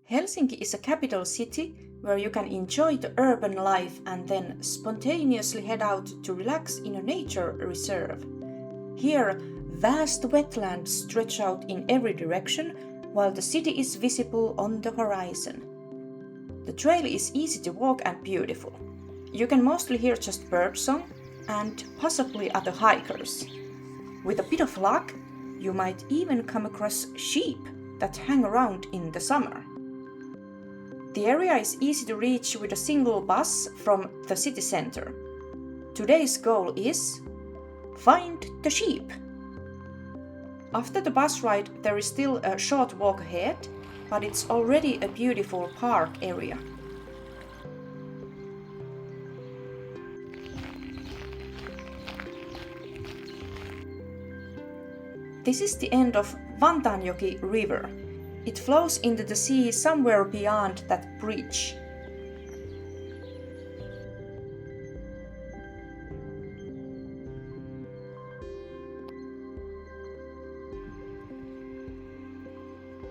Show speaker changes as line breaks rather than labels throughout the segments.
Helsinki is a capital city where you can enjoy the urban life and then spontaneously head out to relax in a nature reserve. Here, vast wetlands stretch out in every direction while the city is visible on the horizon. The trail is easy to walk and beautiful. You can mostly hear just birdsong and possibly other hikers. With a bit of luck, you might even come across sheep that hang around in the summer. The area is easy to reach with a single bus from the city center. Today's goal is find the sheep. After the bus ride, there is still a short walk ahead, but it's already a beautiful park area. This is the end of Vanhankaupunginlahti river. It flows into the sea somewhere beyond that bridge.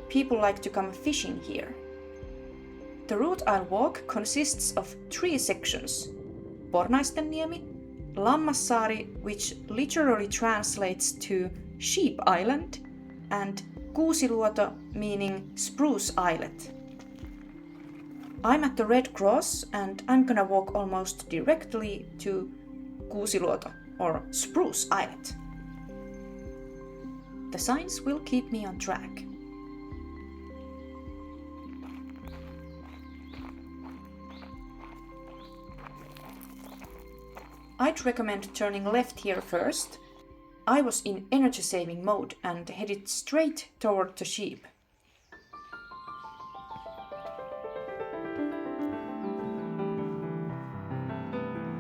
People like to come fishing here. The route I'll walk consists of 3 sections: Pornaistenniemi, Lammassaari, which literally translates to Sheep Island, and Kuusiluoto, meaning Spruce Islet. I'm at the Red Cross and I'm gonna walk almost directly to Kuusiluoto, or Spruce Islet. The signs will keep me on track. I'd recommend turning left here first. I was in energy-saving mode and headed straight toward the sheep.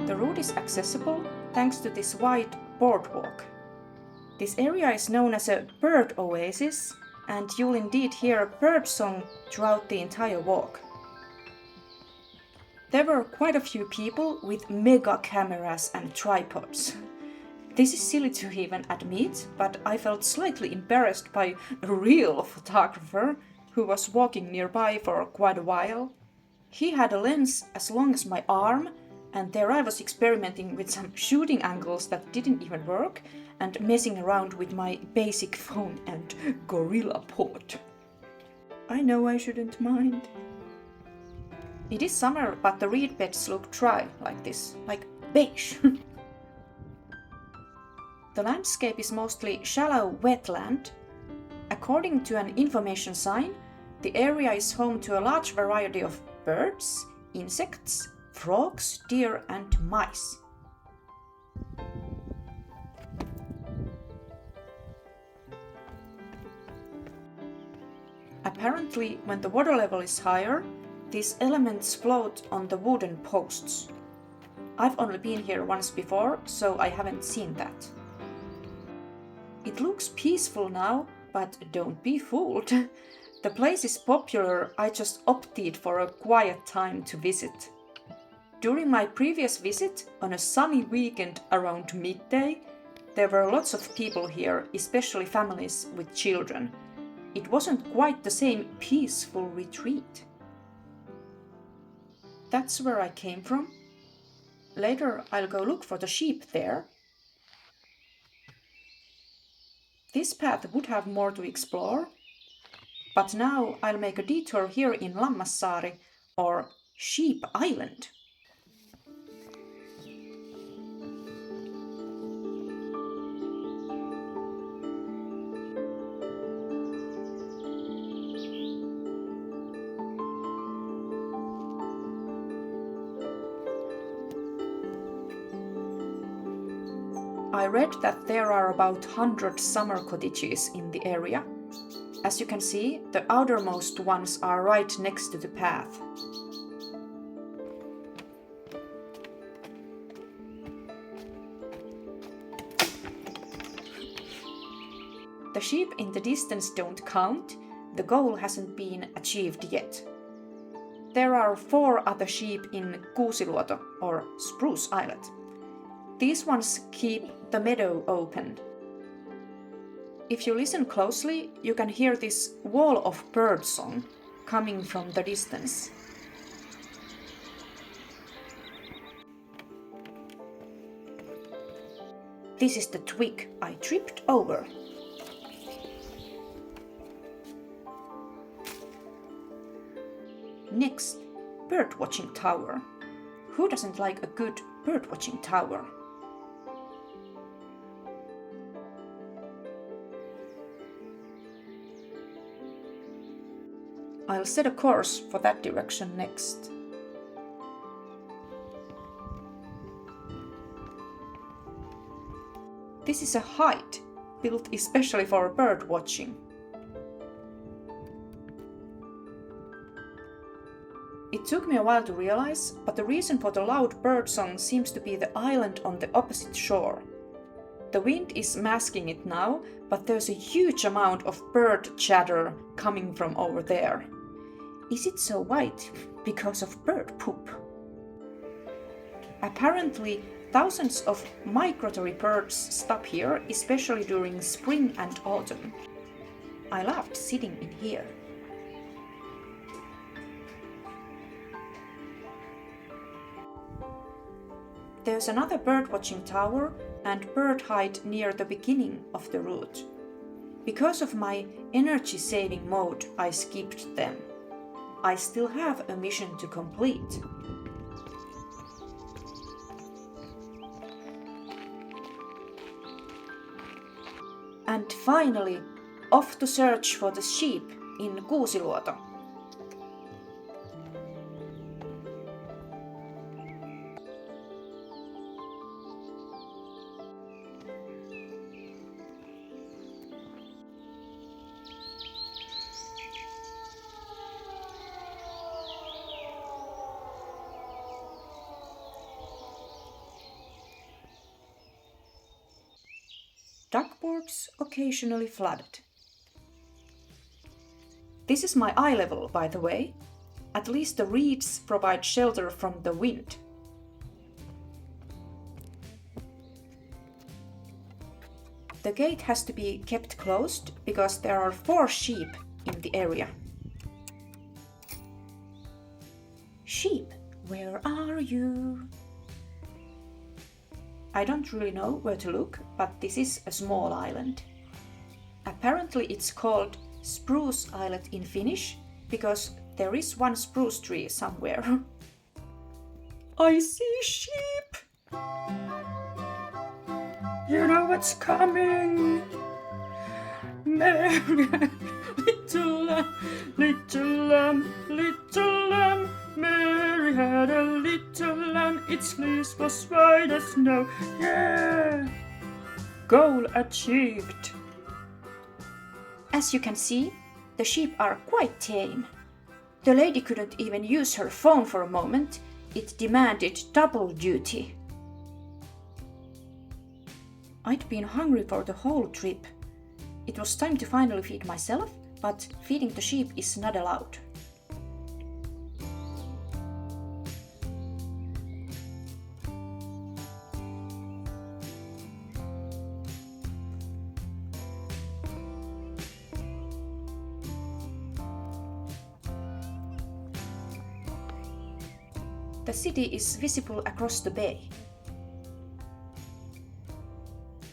The route is accessible thanks to this wide boardwalk. This area is known as a bird oasis, and you'll indeed hear birdsong throughout the entire walk. There were quite a few people with mega cameras and tripods. This is silly to even admit, but I felt slightly embarrassed by a real photographer who was walking nearby for quite a while. He had a lens as long as my arm, and there I was experimenting with some shooting angles that didn't even work and messing around with my basic phone and gorilla pod. I know I shouldn't mind. It is summer, but the reed beds look dry like this, like beige. The landscape is mostly shallow wetland. According to an information sign, the area is home to a large variety of birds, insects, frogs, deer, and mice. Apparently, when the water level is higher, these elements float on the wooden posts. I've only been here once before, so I haven't seen that. It looks peaceful now, but don't be fooled. The place is popular, I just opted for a quiet time to visit. During my previous visit, on a sunny weekend around midday, there were lots of people here, especially families with children. It wasn't quite the same peaceful retreat. That's where I came from. Later I'll go look for the sheep there. This path would have more to explore, but now I'll make a detour here in Lammassaari, or Sheep Island. I read that there are about 100 summer cottages in the area. As you can see, the outermost ones are right next to the path. The sheep in the distance don't count. The goal hasn't been achieved yet. There are 4 other sheep in Kuusiluoto, or Spruce Islet. These ones keep the meadow open. If you listen closely, you can hear this wall of birdsong coming from the distance. This is the twig I tripped over. Next, birdwatching tower. Who doesn't like a good birdwatching tower? I'll set a course for that direction next. This is a hide, built especially for bird watching. It took me a while to realize, but the reason for the loud birdsong seems to be the island on the opposite shore. The wind is masking it now, but there's a huge amount of bird chatter coming from over there. Is it so white because of bird poop? Apparently, thousands of migratory birds stop here, especially during spring and autumn. I loved sitting in here. There's another birdwatching tower and bird hide near the beginning of the route. Because of my energy-saving mode, I skipped them. I still have a mission to complete. And finally, off to search for the sheep in Kuusiluoto. Duckboards occasionally flooded. This is my eye level, by the way. At least the reeds provide shelter from the wind. The gate has to be kept closed because there are 4 sheep in the area. Sheep, where are you? I don't really know where to look, but this is a small island. Apparently it's called Spruce Islet in Finnish, because there is one spruce tree somewhere. I see sheep! You know what's coming! Little lamb, little lamb, little lamb, Mary had a little lamb, its fleece was white as snow. Yeah! Goal achieved! As you can see, the sheep are quite tame. The lady couldn't even use her phone for a moment. It demanded double duty. I'd been hungry for the whole trip. It was time to finally feed myself, but feeding the sheep is not allowed. The city is visible across the bay.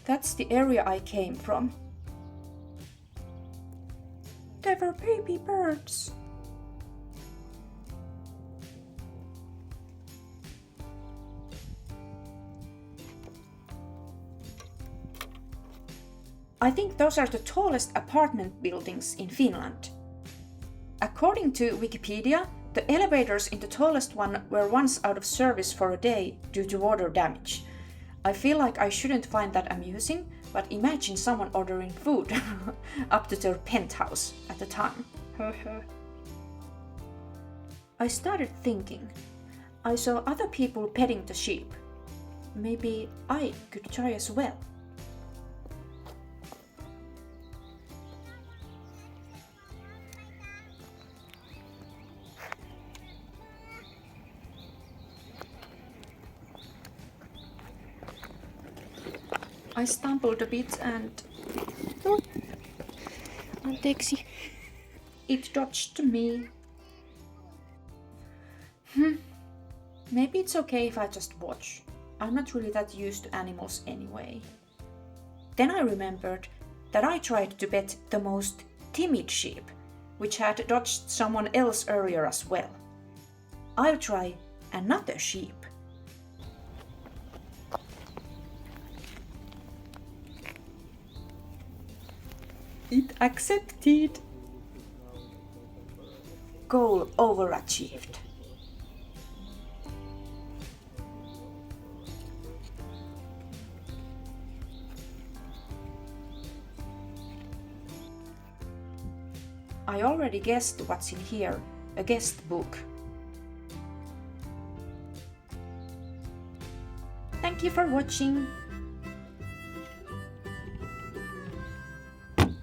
That's the area I came from. They were baby birds. I think those are the tallest apartment buildings in Finland. According to Wikipedia, the elevators in the tallest one were once out of service for a day due to water damage. I feel like I shouldn't find that amusing, but imagine someone ordering food up to their penthouse at the time. I started thinking. I saw other people petting the sheep. Maybe I could try as well. I stumbled a bit and... Anteeksi. It dodged me. Maybe it's okay if I just watch. I'm not really that used to animals anyway. Then I remembered that I tried to pet the most timid sheep, which had dodged someone else earlier as well. I'll try another sheep. It accepted. Goal overachieved. I already guessed what's in here, a guest book. Thank you for watching.